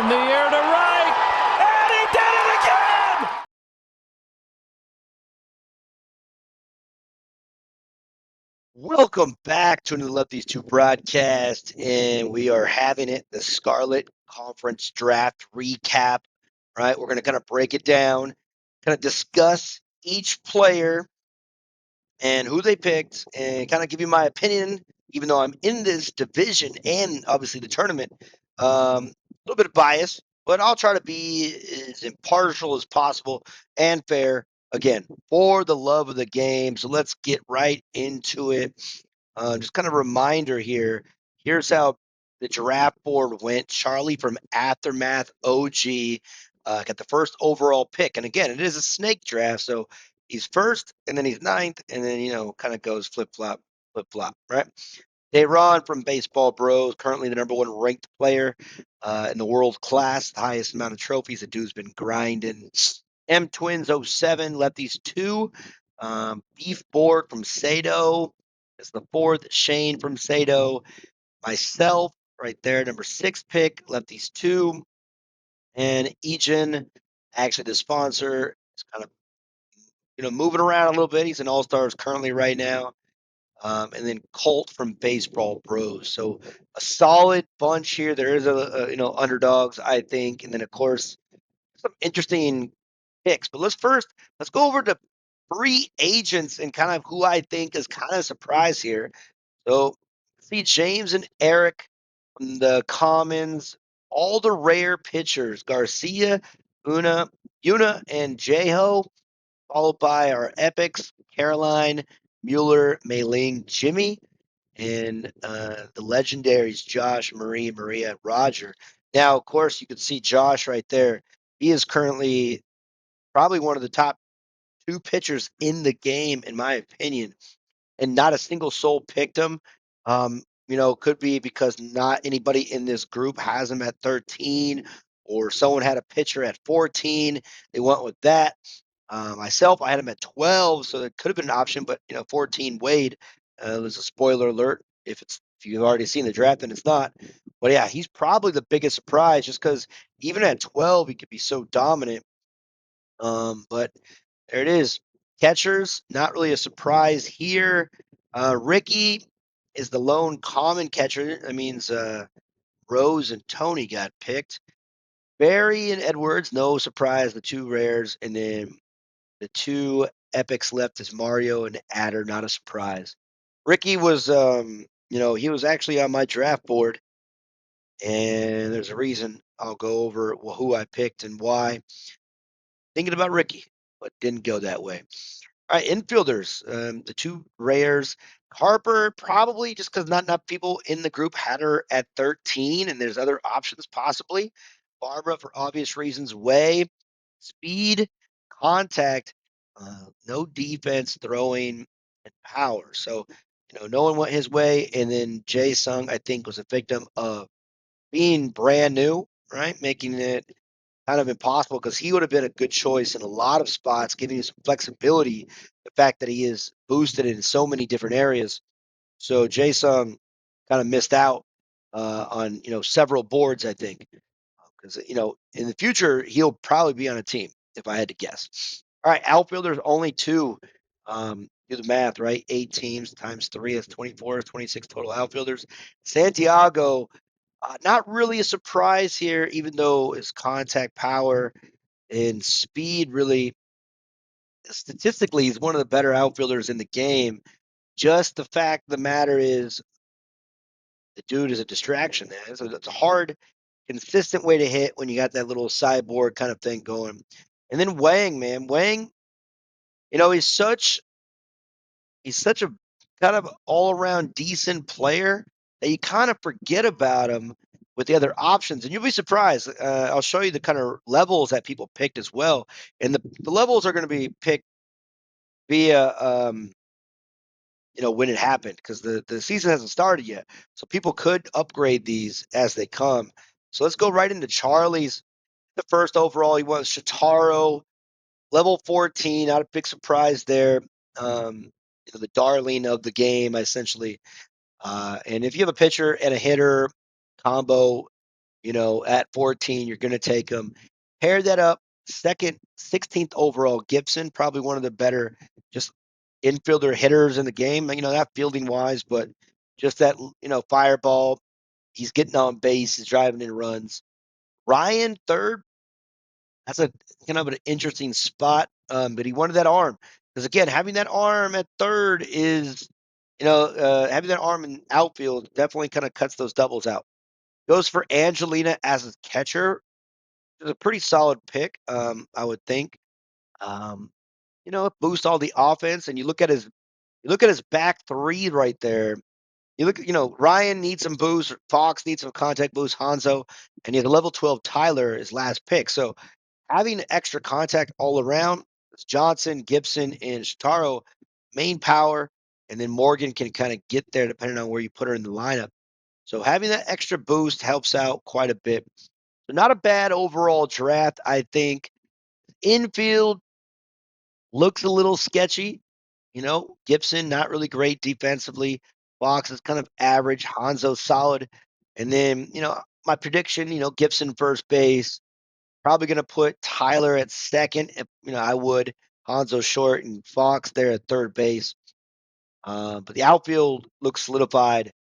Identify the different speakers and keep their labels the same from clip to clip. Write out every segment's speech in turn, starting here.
Speaker 1: In the air to right, and he did it again!
Speaker 2: Welcome back to another Lefties 2 broadcast, and we are having it the Scarlet Conference draft recap. Right, we're going to kind of break it down, kind of discuss each player and who they picked, and kind of give you my opinion. Even though I'm in this division and obviously the tournament, a little bit of bias, but I'll try to be as impartial as possible and fair. Again, for the love of the game. So let's get right into it. Just kind of a reminder here. Here's how the draft board went. Charlie from Aftermath OG got the first overall pick. And again, it is a snake draft. So he's first, and then he's ninth, and then, kind of goes flip flop, right? Ron from Baseball Bros, currently the number one ranked player in the world class, the highest amount of trophies. The dude's been grinding. M Twins 07, Lefties 2. Beef Board from Sato is the fourth. Shane from Sato. Myself, right there, number 6 pick, Lefties 2. And Egan, actually the sponsor, is kind of moving around a little bit. He's an all-stars currently right now. And then Colt from Baseball Bros. So a solid bunch here. There is underdogs, I think, and then of course some interesting picks. But let's go over to free agents and kind of who I think is kind of a surprise here. So see James and Eric from the Commons, all the rare pitchers: Garcia, Una, and Jeho, followed by our epics: Caroline, Mueller, Mei-Ling, Jimmy, and the legendaries Josh, Maria, Roger. Now, of course, you can see Josh right there. He is currently probably one of the top 2 pitchers in the game, in my opinion, and not a single soul picked him. Could be because not anybody in this group has him at 13, or someone had a pitcher at 14. They went with that. Myself, I had him at 12, so it could have been an option, but 14 Wade. There's a spoiler alert. If you've already seen the draft, then it's not. But yeah, he's probably the biggest surprise, just because even at 12, he could be so dominant. But there it is. Catchers, not really a surprise here. Ricky is the lone common catcher. That means Rose and Tony got picked. Barry and Edwards, no surprise, the 2 rares. And then the 2 epics left is Mario and Adder, not a surprise. Ricky was, he was actually on my draft board, and there's a reason. I'll go over who I picked and why. Thinking about Ricky, but didn't go that way. All right, infielders, the 2 rares. Harper, probably just because not enough people in the group had her at 13, and there's other options possibly. Barbara, for obvious reasons. Way, speed, contact, no defense, throwing, and power. So, no one went his way. And then Jay Sung, I think, was a victim of being brand new, right? Making it kind of impossible, because he would have been a good choice in a lot of spots, giving you some flexibility. The fact that he is boosted in so many different areas. So Jason kind of missed out on several boards, I think, because in the future he'll probably be on a team if I had to guess. All right, outfielders only 2. Do the math, right? 8 teams times 3 is 24, 26 total outfielders. Santiago, not really a surprise here, even though his contact power and speed really, statistically, he's one of the better outfielders in the game. Just the fact of the matter is, the dude is a distraction, man. So it's a hard, consistent way to hit when you got that little sideboard kind of thing going. And then Wang, man. Wang, he's such a kind of all around decent player that you kind of forget about him with the other options. And you'll be surprised. I'll show you the kind of levels that people picked as well. And the levels are going to be picked via, when it happened, because the season hasn't started yet. So people could upgrade these as they come. So let's go right into Charlie's. The first overall, he wants Shitaro, level 14. Not a big surprise there. The darling of the game, essentially. And if you have a pitcher and a hitter combo, At 14, you're going to take him. Pair that up. Second, 16th overall, Gibson, probably one of the better just infielder hitters in the game. Not fielding wise, but just that, fireball. He's getting on base. He's driving in runs. Ryan, third. That's a kind of an interesting spot, but he wanted that arm. Because, again, having that arm at third is, having that arm in outfield definitely kind of cuts those doubles out. Goes for Angelina as a catcher. It's a pretty solid pick, I would think. Um, it boosts all the offense, and you look at his back three right there. Ryan needs some boost, Fox needs some contact boost, Hanzo, and you have a level 12 Tyler, his last pick. So having extra contact all around, it's Johnson, Gibson, and Shitaro, main power, and then Morgan can kind of get there depending on where you put her in the lineup. So having that extra boost helps out quite a bit. So not a bad overall draft, I think. Infield looks a little sketchy. Gibson not really great defensively. Fox is kind of average. Hanzo solid. And then, my prediction, Gibson first base. Probably going to put Tyler at second. I would. Hanzo short and Fox there at third base. But the outfield looks solidified,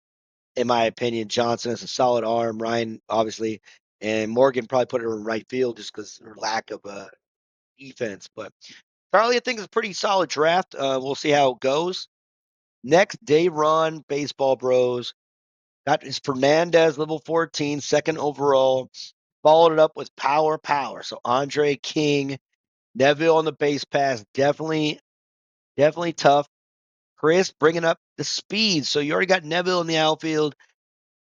Speaker 2: in my opinion. Johnson has a solid arm. Ryan, obviously. And Morgan probably put her in right field just because her lack of defense. But Charlie, I think, is a pretty solid draft. We'll see how it goes. Next, day run, Baseball Bros. Got his Fernandez, level 14, second overall. Followed it up with power. So Andre King, Neville on the base pass, definitely tough. Chris bringing up the speed. So you already got Neville in the outfield.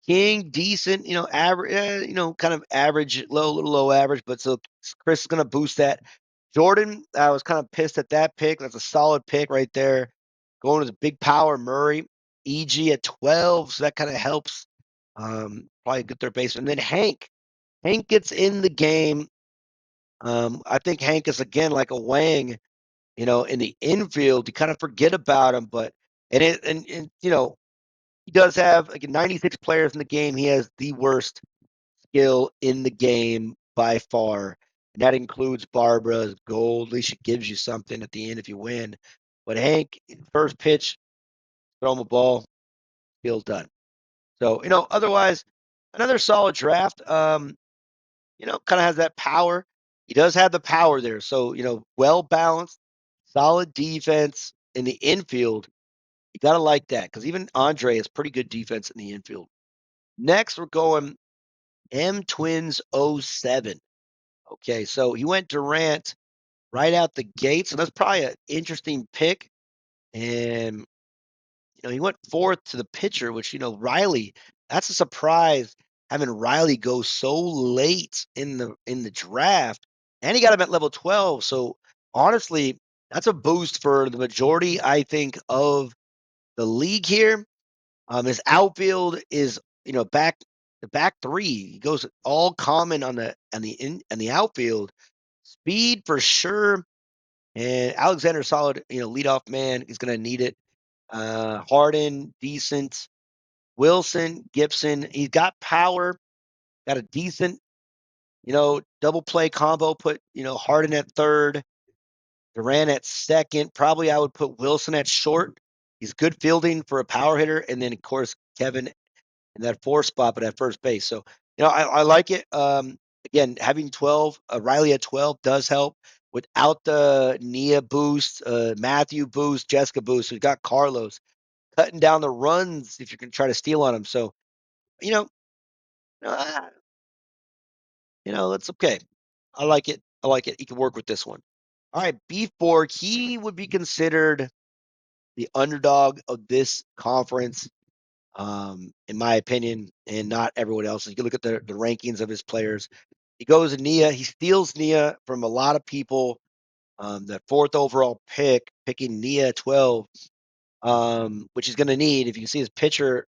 Speaker 2: King, decent, average, kind of average, little low average, but so Chris is going to boost that. Jordan, I was kind of pissed at that pick. That's a solid pick right there. Going to the big power, Murray, EG at 12, so that kind of helps. Probably a good third baseman. And then Hank. Hank gets in the game. I think Hank is, again, like a Wang, in the infield. You kind of forget about him, but he does have like 96 players in the game. He has the worst skill in the game by far. And that includes Barbara's gold. At least it gives you something at the end if you win. But Hank, first pitch, throw him a ball, deal done. So, otherwise, another solid draft. Kind of has that power. He does have the power there. So, well balanced, solid defense in the infield. You got to like that because even Andre has pretty good defense in the infield. Next, we're going M Twins '07. Okay, so he went Durant right out the gate. So that's probably an interesting pick. And, he went fourth to the pitcher, which, Riley, that's a surprise having Riley go so late in the draft. And he got him at level 12. So honestly, that's a boost for the majority, I think, of the league here. His outfield is, the back three. He goes all common on the outfield. Speed for sure. And Alexander solid, leadoff man. He's gonna need it. Harden, decent. Wilson, Gibson, he's got power, got a decent, double play combo. Put, Harden at third, Durant at second. Probably I would put Wilson at short. He's good fielding for a power hitter. And then, of course, Kevin in that fourth spot, but at first base. So, I like it. Again, having 12, Riley at 12 does help. Without the Nia boost, Matthew boost, Jessica boost, we've got Carlos cutting down the runs if you're going to try to steal on him. So, you know, uh, that's okay. I like it. I like it. He can work with this one. All right, B4, he would be considered the underdog of this conference, in my opinion, and not everyone else. You can look at the rankings of his players. He goes to Nia. He steals Nia from a lot of people. That fourth overall pick, picking Nia 12, which he's going to need. If you can see his pitcher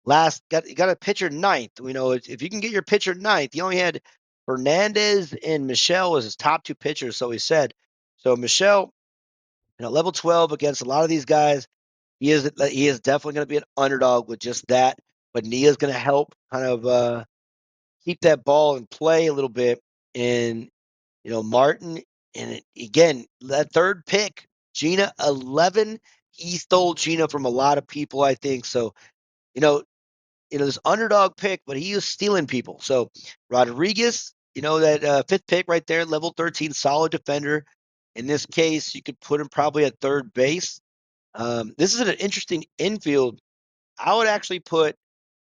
Speaker 2: got a pitcher ninth. If you can get your pitcher ninth, he only had Fernandez and Michelle as his top two pitchers. So he said, so Michelle, level 12 against a lot of these guys, he is definitely going to be an underdog with just that. But Nia's going to help kind of keep that ball in play a little bit. And Martin, and again, that third pick, Gina 11. He stole Gina from a lot of people, I think. So you know, this underdog pick, but he was stealing people. So Rodriguez, that fifth pick right there, level 13, solid defender. In this case, you could put him probably at third base. This is an interesting infield. I would actually put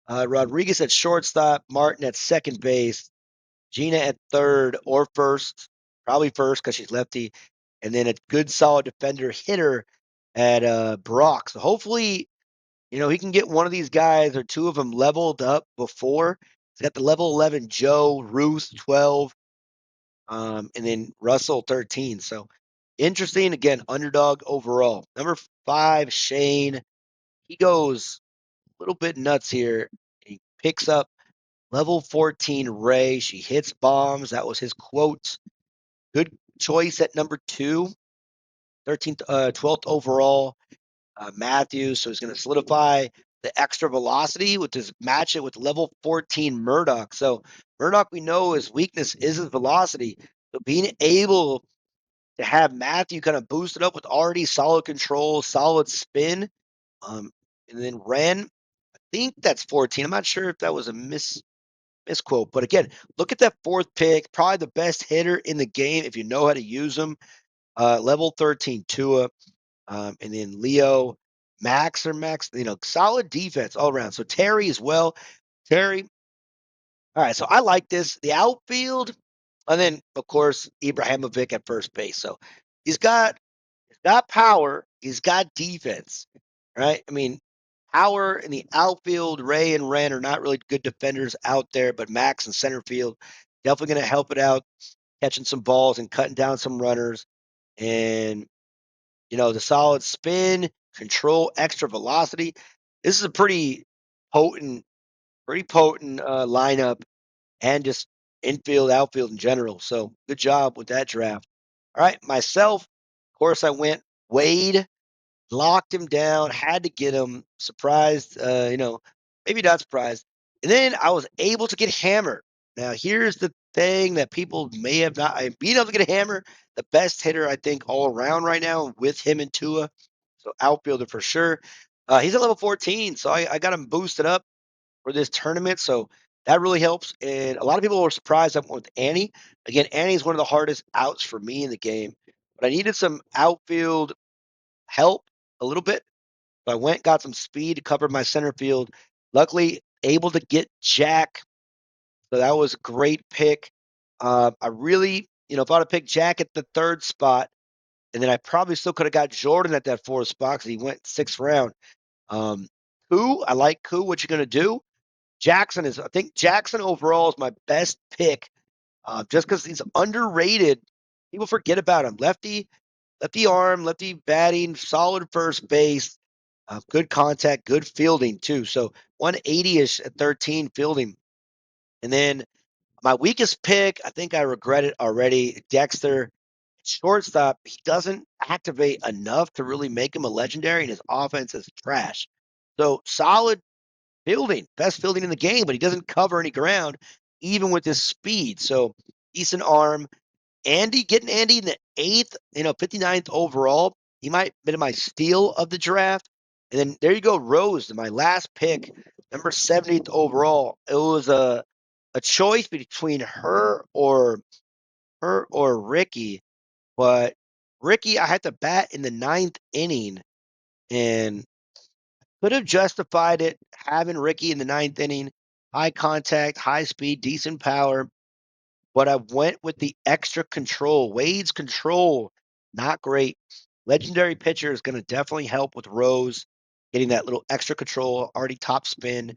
Speaker 2: Rodriguez at shortstop, Martin at second base, Gina at third or first, probably first because she's lefty, and then a good solid defender hitter at Brock. So hopefully, he can get one of these guys or two of them leveled up before. He's got the level 11 Joe, Ruth 12, and then Russell 13. So interesting. Again, underdog overall. Number 5, Shane. He goes a little bit nuts here. He picks up level 14 Ray. She hits bombs. That was his quote. Good choice at number 2, 13th, 12th overall. Matthews. So he's going to solidify the extra velocity with his match it with level 14 Murdoch. So Murdoch, we know his weakness is his velocity. So being able to have Matthew kind of boosted up with already solid control, solid spin, and then Ren, I think that's 14. I'm not sure if that was a misquote, but again, look at that fourth pick, probably the best hitter in the game if you know how to use him. Level 13 Tua, and then Leo, Max, solid defense all around. So Terry as well. Terry, all right. So I like this. The outfield, and then of course Ibrahimovic at first base. So he's got power. He's got defense, right? I mean, power in the outfield. Ray and Ren are not really good defenders out there, but Max in center field definitely going to help it out, catching some balls and cutting down some runners. And the solid spin, control, extra velocity. This is a potent, pretty potent lineup, and just infield, outfield in general. So good job with that draft. All right, myself, of course, I went Wade, locked him down, had to get him. Surprised, maybe not surprised. And then I was able to get Hammer. Now, here's the thing that people may have not. Being able to get a Hammer, the best hitter, I think, all around right now with him and Tua. So, outfielder for sure. He's at level 14, so I got him boosted up for this tournament. So, that really helps. And a lot of people were surprised I went with Annie. Again, Annie's one of the hardest outs for me in the game. But I needed some outfield help a little bit. So I went, got some speed to cover my center field. Luckily, able to get Jack. So that was a great pick. I really, if I'd have picked Jack at the third spot, and then I probably still could have got Jordan at that fourth spot because he went sixth round. Koo, I like Koo. What you gonna do? I think Jackson overall is my best pick, just because he's underrated. People forget about him. Lefty arm, lefty batting, solid first base, good contact, good fielding too. So 180-ish at 13 fielding. And then my weakest pick, I think I regret it already. Dexter, shortstop. He doesn't activate enough to really make him a legendary, and his offense is trash. So solid fielding, best fielding in the game, but he doesn't cover any ground, even with his speed. So decent arm, getting Andy in the 8th, 59th overall. He might have been my steal of the draft. And then there you go, Rose, my last pick, number 70th overall. It was a choice between her or Ricky. But Ricky, I had to bat in the 9th inning and could have justified it having Ricky in the 9th inning. High contact, high speed, decent power. But I went with the extra control. Wade's control, not great. Legendary pitcher is going to definitely help with Rose getting that little extra control, already top spin,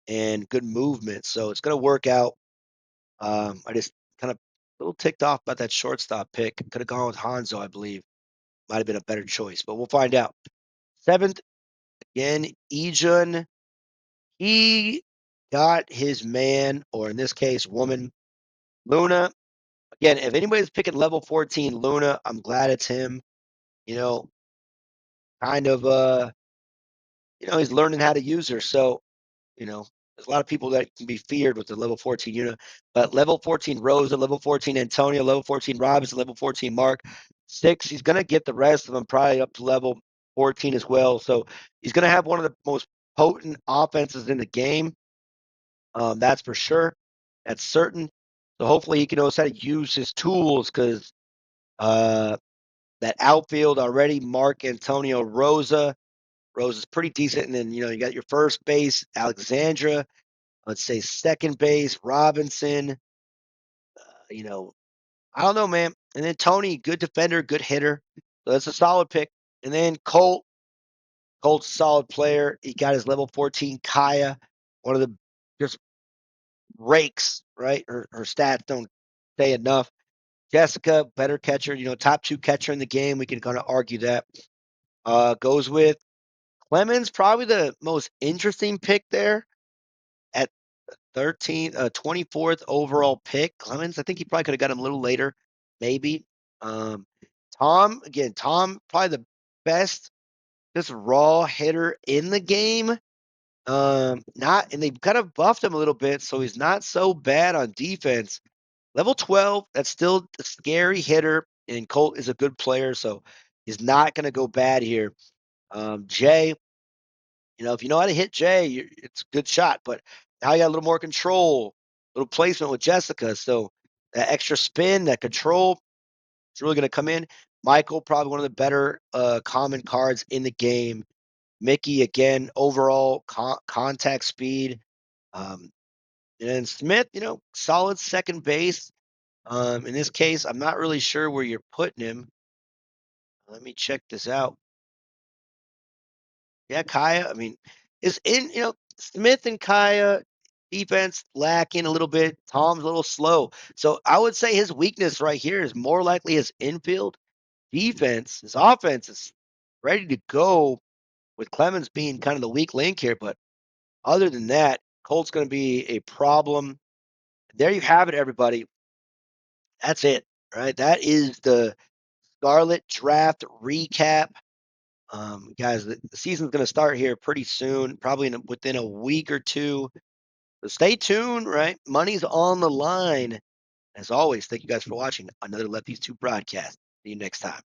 Speaker 2: and good movement. So it's going to work out. I just kind of a little ticked off about that shortstop pick. Could have gone with Hanzo, I believe. Might have been a better choice, but we'll find out. 7th, again, Ejun. He got his man, or in this case, woman, Luna. Again, if anybody's picking level 14 Luna, I'm glad it's him. You know, kind of he's learning how to use her. So, you know, There's a lot of people that can be feared with the level 14 unit, but level 14 Rosa, level 14 Antonio, level 14 Robinson, level 14 Mark, 6. He's going to get the rest of them probably up to level 14 as well. So he's going to have one of the most potent offenses in the game. That's for sure. That's certain. So hopefully he can know how to use his tools because that outfield already, Mark Antonio Rosa. Rosa's pretty decent. And then, you got your first base, Alexandra. Let's say second base, Robinson. You know, I don't know, man. And then Tony, good defender, good hitter. So that's a solid pick. And then Colt's a solid player. He got his level 14 Kaya, one of the just rakes, right? Her stats don't say enough. Jessica, better catcher, top 2 catcher in the game. We can kind of argue that. Goes with Clemens, probably the most interesting pick there at 24th overall pick. Clemens, I think he probably could have got him a little later, maybe. Tom, probably the best just raw hitter in the game. And they've kind of buffed him a little bit, so he's not so bad on defense. Level 12, that's still a scary hitter, and Colt is a good player, so he's not going to go bad here. Jay, if you know how to hit Jay, it's a good shot, but now you got a little more control, little placement with Jessica, so that extra spin, that control, it's really going to come in. Michael, probably one of the better common cards in the game. Mickey, again, overall contact speed. And then Smith, solid second base. In this case, I'm not really sure where you're putting him. Let me check this out. Yeah, Kaya. I mean, Smith and Kaya defense lacking a little bit. Tom's a little slow. So I would say his weakness right here is more likely his infield defense. His offense is ready to go with Clemens being kind of the weak link here. But other than that, Colt's going to be a problem. There you have it, everybody. That's it, right? That is the Scarlet Draft recap. Guys, the season's going to start here pretty soon, probably within a week or two. So stay tuned, right? Money's on the line. As always, thank you guys for watching another Let These Two broadcast. See you next time.